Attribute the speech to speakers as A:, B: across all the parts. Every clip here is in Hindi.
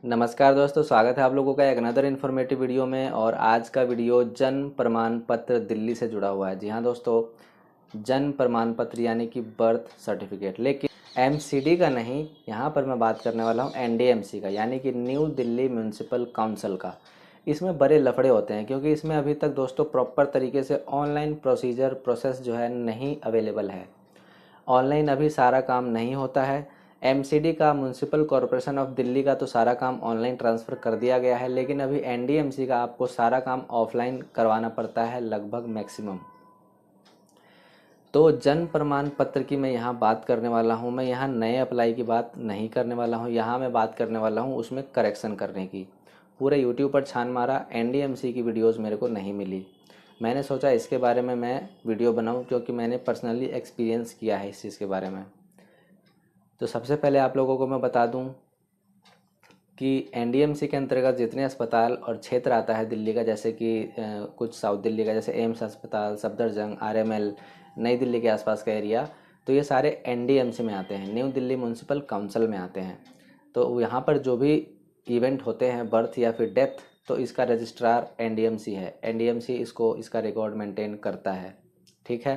A: नमस्कार दोस्तों, स्वागत है आप लोगों का एक अनदर इन्फॉर्मेटिव वीडियो में। और आज का वीडियो जन्म प्रमाण पत्र दिल्ली से जुड़ा हुआ है। जी हाँ दोस्तों, जन्म प्रमाण पत्र यानी कि बर्थ सर्टिफिकेट, लेकिन एमसीडी का नहीं। यहाँ पर मैं बात करने वाला हूँ एनडीएमसी का, यानी कि न्यू दिल्ली म्यूनसिपल काउंसिल का। इसमें बड़े लफड़े होते हैं क्योंकि इसमें अभी तक दोस्तों प्रॉपर तरीके से ऑनलाइन प्रोसेस जो है नहीं अवेलेबल है। ऑनलाइन अभी सारा काम नहीं होता है। एमसीडी का, म्यूनसिपल कॉरपोरेशन ऑफ दिल्ली का तो सारा काम ऑनलाइन ट्रांसफ़र कर दिया गया है, लेकिन अभी एनडीएमसी का आपको सारा काम ऑफलाइन करवाना पड़ता है लगभग मैक्सिमम। तो जन्म प्रमाण पत्र की मैं यहाँ बात करने वाला हूँ। मैं यहाँ नए अप्लाई की बात नहीं करने वाला हूँ, यहाँ मैं बात करने वाला हूँ उसमें करेक्शन करने की। पूरे यूट्यूब पर छान मारा, एनडीएमसी की वीडियोज़ मेरे को नहीं मिली। मैंने सोचा इसके बारे में मैं वीडियो बनाऊँ क्योंकि मैंने पर्सनली एक्सपीरियंस किया है इस चीज़ के बारे में। तो सबसे पहले आप लोगों को मैं बता दूं कि एनडीएमसी के अंतर्गत जितने अस्पताल और क्षेत्र आता है दिल्ली का, जैसे कि कुछ साउथ दिल्ली का जैसे एम्स अस्पताल, सफदरजंग, आरएमएल, नई दिल्ली के आसपास का एरिया, तो ये सारे एनडीएमसी में आते हैं, न्यू दिल्ली म्यूनसिपल काउंसिल में आते हैं। तो यहाँ पर जो भी इवेंट होते हैं, बर्थ या फिर डेथ, तो इसका रजिस्ट्रार एनडीएमसी है। एनडीएमसी इसका रिकॉर्ड मेंटेन करता है। ठीक है।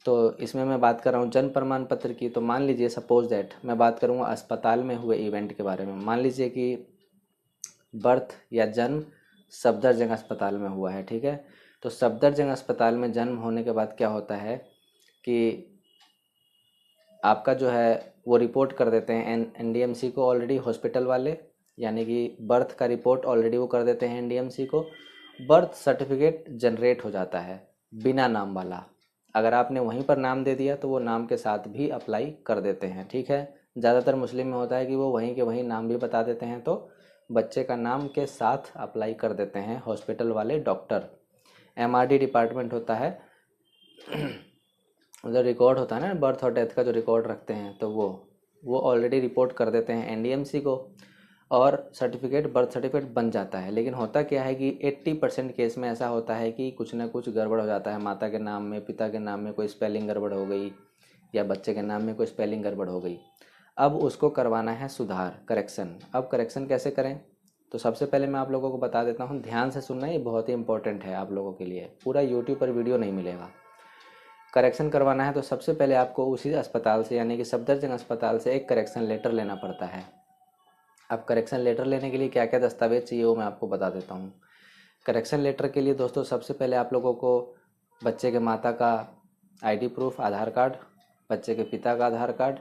A: तो इसमें मैं बात कर रहा हूँ जन्म प्रमाण पत्र की। तो मान लीजिए, सपोज दैट मैं बात करूँगा अस्पताल में हुए इवेंट के बारे में। मान लीजिए कि बर्थ या जन्म सफदरजंग अस्पताल में हुआ है। ठीक है। तो सफदरजंग अस्पताल में जन्म होने के बाद क्या होता है कि आपका जो है वो रिपोर्ट कर देते हैं एनडीएमसी को ऑलरेडी हॉस्पिटल वाले, यानी कि बर्थ का रिपोर्ट ऑलरेडी वो कर देते हैं एनडीएमसी को। बर्थ सर्टिफिकेट जनरेट हो जाता है बिना नाम वाला। अगर आपने वहीं पर नाम दे दिया तो वो नाम के साथ भी अप्लाई कर देते हैं। ठीक है। ज़्यादातर मुस्लिम में होता है कि वो वहीं के वहीं नाम भी बता देते हैं, तो बच्चे का नाम के साथ अप्लाई कर देते हैं हॉस्पिटल वाले डॉक्टर। एमआरडी डिपार्टमेंट होता है, उधर रिकॉर्ड होता है ना बर्थ और डेथ का जो रिकॉर्ड रखते हैं, तो वो ऑलरेडी रिपोर्ट कर देते हैं एनडीएमसी को और बर्थ सर्टिफिकेट बन जाता है। लेकिन होता क्या है कि 80% केस में ऐसा होता है कि कुछ ना कुछ गड़बड़ हो जाता है। माता के नाम में, पिता के नाम में कोई स्पेलिंग गड़बड़ हो गई, या बच्चे के नाम में कोई स्पेलिंग गड़बड़ हो गई। अब उसको करवाना है सुधार, करेक्शन। अब करेक्शन कैसे करें? तो सबसे पहले मैं आप लोगों को बता देता हूँ, ध्यान से सुनना, ये बहुत ही इंपॉर्टेंट है आप लोगों के लिए। पूरा यूट्यूब पर वीडियो नहीं मिलेगा। करेक्शन करवाना है तो सबसे पहले आपको उसी अस्पताल से, यानी कि सफदरजंग अस्पताल से एक करेक्शन लेटर लेना पड़ता है। अब करेक्शन लेटर लेने के लिए क्या क्या दस्तावेज चाहिए वो मैं आपको बता देता हूँ। करेक्शन लेटर के लिए दोस्तों सबसे पहले आप लोगों को बच्चे के माता का आईडी प्रूफ, आधार कार्ड, बच्चे के पिता का आधार कार्ड,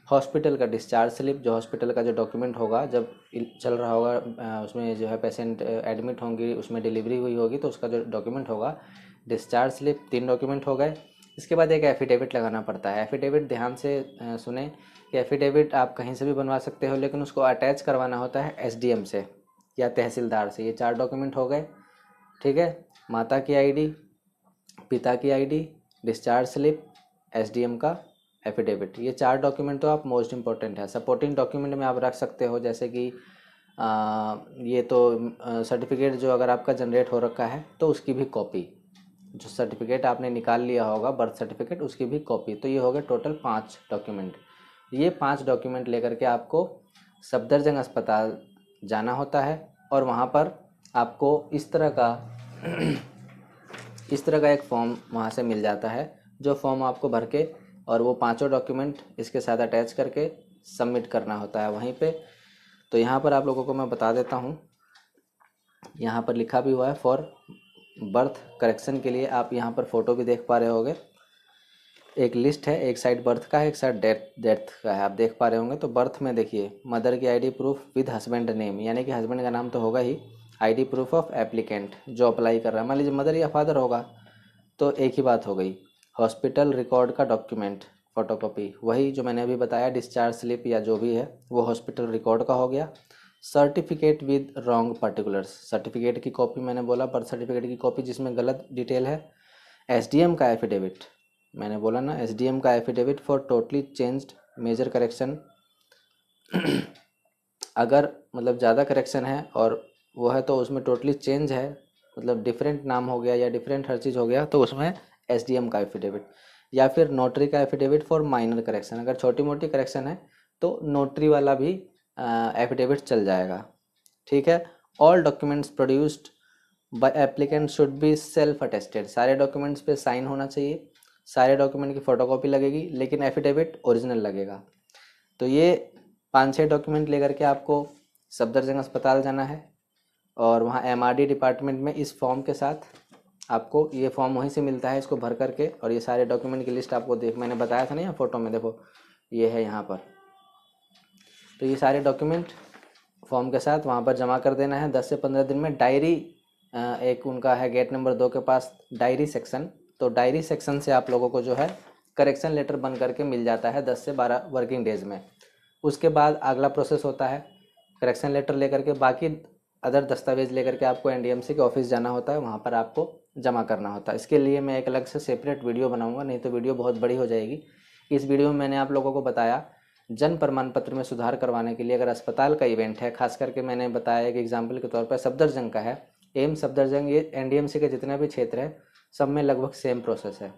A: हॉस्पिटल का डिस्चार्ज स्लिप, जो हॉस्पिटल का जो डॉक्यूमेंट होगा जब चल रहा होगा, उसमें जो है पेशेंट एडमिट होंगी, उसमें डिलीवरी हुई होगी तो उसका जो डॉक्यूमेंट होगा, डिस्चार्ज स्लिप, 3 डॉक्यूमेंट हो गए। इसके बाद एक एफिडेविट लगाना पड़ता है। एफिडेविट ध्यान से सुने कि एफिडेविट आप कहीं से भी बनवा सकते हो, लेकिन उसको अटैच करवाना होता है एसडीएम से या तहसीलदार से। ये 4 डॉक्यूमेंट हो गए। ठीक है। माता की आईडी, पिता की आईडी, डिस्चार्ज स्लिप, एसडीएम का एफिडेविट, ये 4 डॉक्यूमेंट तो आप मोस्ट इंपॉर्टेंट है। सपोर्टिंग डॉक्यूमेंट में आप रख सकते हो, जैसे कि ये तो सर्टिफिकेट जो अगर आपका जनरेट हो रखा है तो उसकी भी कॉपी, जो सर्टिफिकेट आपने निकाल लिया होगा बर्थ सर्टिफिकेट, उसकी भी कॉपी। तो ये हो गए टोटल 5 डॉक्यूमेंट। ये 5 डॉक्यूमेंट लेकर के आपको सफदरजंग अस्पताल जाना होता है और वहाँ पर आपको इस तरह का एक फॉर्म वहाँ से मिल जाता है, जो फॉर्म आपको भर के और वो 5 डॉक्यूमेंट इसके साथ अटैच करके सबमिट करना होता है वहीं पे। तो यहाँ पर आप लोगों को मैं बता देता हूँ, यहाँ पर लिखा भी हुआ है फॉर बर्थ करेक्शन के लिए। आप यहाँ पर फ़ोटो भी देख पा रहे होंगे, एक लिस्ट है, एक साइड बर्थ का है, एक साइड डेथ का है, आप देख पा रहे होंगे। तो बर्थ में देखिए, मदर की ID proof with husband name, यानी कि हस्बैंड का नाम तो होगा ही। आईडी प्रूफ ऑफ एप्लीकेंट, जो अप्लाई कर रहा है, मान लीजिए मदर या फादर होगा तो एक ही बात हो गई। हॉस्पिटल रिकॉर्ड का डॉक्यूमेंट फोटोकॉपी, वही जो मैंने अभी बताया, डिस्चार्ज स्लिप या जो भी है वो हॉस्पिटल रिकॉर्ड का हो गया। Certificate with wrong particulars, certificate की कॉपी मैंने बोला, बर्थ सर्टिफिकेट की कॉपी जिसमें गलत डिटेल है। एसडीएम का एफिडेविट, मैंने बोला ना, एसडीएम का affidavit for totally changed major correction. अगर मतलब ज़्यादा करेक्शन है और वो है तो उसमें टोटली चेंज है, मतलब डिफरेंट नाम हो गया या डिफरेंट हर चीज़ हो गया, तो उसमें एसडीएम का एफिडेविट। या फिर नोटरी का एफिडेविट फॉर माइनर करेक्शन, अगर छोटी मोटी करेक्शन है तो नोटरी वाला भी एफिडेविट चल जाएगा। ठीक है। All documents produced by applicant should be self attested, सारे डॉक्यूमेंट्स पे साइन होना चाहिए, सारे डॉक्यूमेंट की फ़ोटोकॉपी लगेगी, लेकिन एफिडेविट ओरिजिनल लगेगा। तो ये 5-6 डॉक्यूमेंट लेकर के आपको सफदरजंग अस्पताल जाना है और वहाँ एमआरडी डिपार्टमेंट में इस फॉर्म के साथ आपको, ये फॉर्म वहीं से मिलता है, इसको भर करके, और ये सारे डॉक्यूमेंट की लिस्ट आपको मैंने बताया था ना यहाँ फ़ोटो में, देखो ये है यहाँ पर। तो ये सारे डॉक्यूमेंट फॉर्म के साथ वहाँ पर जमा कर देना है 10 से 15 दिन में। डायरी एक उनका है गेट नंबर 2 के पास डायरी सेक्शन, तो डायरी सेक्शन से आप लोगों को जो है करेक्शन लेटर बन करके मिल जाता है 10 से 12 वर्किंग डेज़ में। उसके बाद अगला प्रोसेस होता है करेक्शन लेटर लेकर के, बाकी अदर दस्तावेज़ लेकर के आपको एनडीएमसी के ऑफिस जाना होता है, वहाँ पर आपको जमा करना होता है। इसके लिए मैं एक अलग से सेपरेट वीडियो बनाऊँगा, नहीं तो वीडियो बहुत बड़ी हो जाएगी। इस वीडियो में मैंने आप लोगों को बताया जन्म प्रमाण पत्र में सुधार करवाने के लिए अगर अस्पताल का इवेंट है, खास करके मैंने बताया कि एग्जाम्पल के तौर पर सफदरजंग का है, एम्स सफदरजंग, ये एनडीएमसी के जितने भी क्षेत्र है सब में लगभग सेम प्रोसेस है।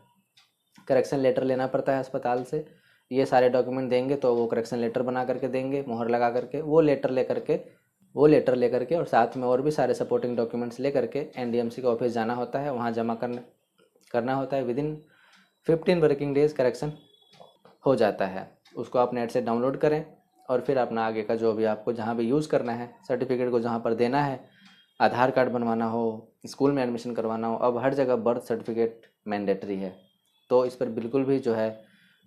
A: करेक्शन लेटर लेना पड़ता है अस्पताल से, ये सारे डॉक्यूमेंट देंगे तो वो करेक्शन लेटर बना करके देंगे मोहर लगा करके, वो लेटर लेकर के और साथ में और भी सारे सपोर्टिंग डॉक्यूमेंट्स लेकर के एनडीएमसी के ऑफिस जाना होता है, वहाँ जमा करना होता है। विदिन 15 वर्किंग डेज़ करेक्शन हो जाता है। उसको आप नेट से डाउनलोड करें और फिर अपना आगे का जो भी आपको जहाँ भी यूज़ करना है, सर्टिफिकेट को जहाँ पर देना है, आधार कार्ड बनवाना हो, स्कूल में एडमिशन करवाना हो, अब हर जगह बर्थ सर्टिफिकेट मैंडेटरी है। तो इस पर बिल्कुल भी जो है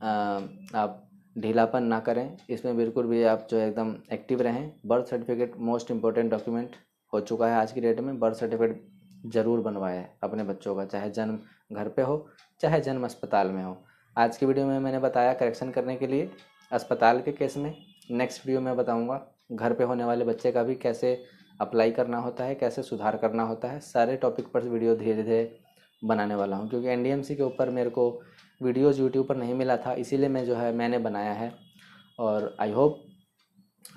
A: आप ढीलापन ना करें, इसमें बिल्कुल भी आप जो है एकदम एक्टिव रहें। Birth certificate most important document हो चुका है आज की डेट में। बर्थ सर्टिफिकेट ज़रूर बनवाएं अपने बच्चों का, चाहे जन्म घर पे हो चाहे जन्म अस्पताल में हो। आज की वीडियो में मैंने बताया करेक्शन करने के लिए अस्पताल के केस में। नेक्स्ट वीडियो में बताऊंगा घर पे होने वाले बच्चे का भी कैसे अप्लाई करना होता है, कैसे सुधार करना होता है। सारे टॉपिक पर वीडियो धीरे धीरे बनाने वाला हूँ, क्योंकि एनडीएमसी के ऊपर मेरे को वीडियोज़ यूट्यूब पर नहीं मिला था, इसीलिए मैंने बनाया है। और आई होप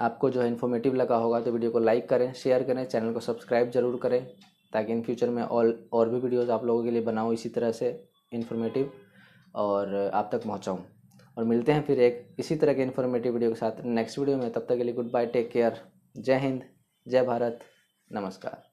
A: आपको जो है इन्फॉर्मेटिव लगा होगा। तो वीडियो को लाइक करें, शेयर करें, चैनल को सब्सक्राइब ज़रूर करें, ताकि इन फ्यूचर में और भी वीडियोज़ आप लोगों के लिए बनाऊँ इसी तरह से इन्फॉर्मेटिव और आप तक पहुँचाऊँ। और मिलते हैं फिर एक इसी तरह के इन्फॉर्मेटिव वीडियो के साथ नेक्स्ट वीडियो में। तब तक के लिए गुड बाय, टेक केयर, जय हिंद, जय भारत, नमस्कार।